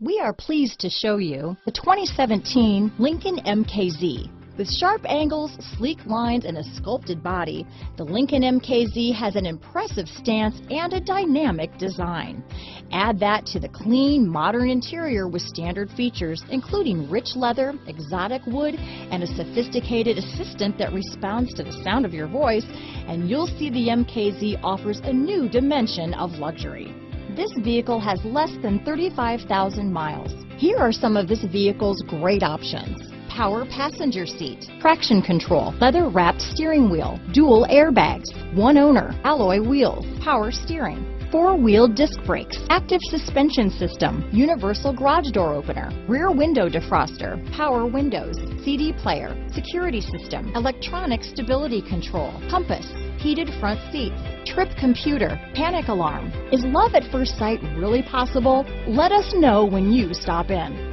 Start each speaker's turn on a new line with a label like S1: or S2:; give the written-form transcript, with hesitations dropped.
S1: We are pleased to show you the 2017 Lincoln MKZ. With sharp angles, sleek lines, and a sculpted body, the Lincoln MKZ has an impressive stance and a dynamic design. Add that to the clean, modern interior with standard features, including rich leather, exotic wood, and a sophisticated assistant that responds to the sound of your voice, and you'll see the MKZ offers a new dimension of luxury. This vehicle has less than 35,000 miles. Here are some of this vehicle's great options: power passenger seat, traction control, leather-wrapped steering wheel, dual airbags, one owner, alloy wheels, power steering, four-wheel disc brakes, active suspension system, universal garage door opener, rear window defroster, power windows, CD player, security system, electronic stability control, compass, heated front seats, trip computer, panic alarm. Is love at first sight really possible? Let us know when you stop in.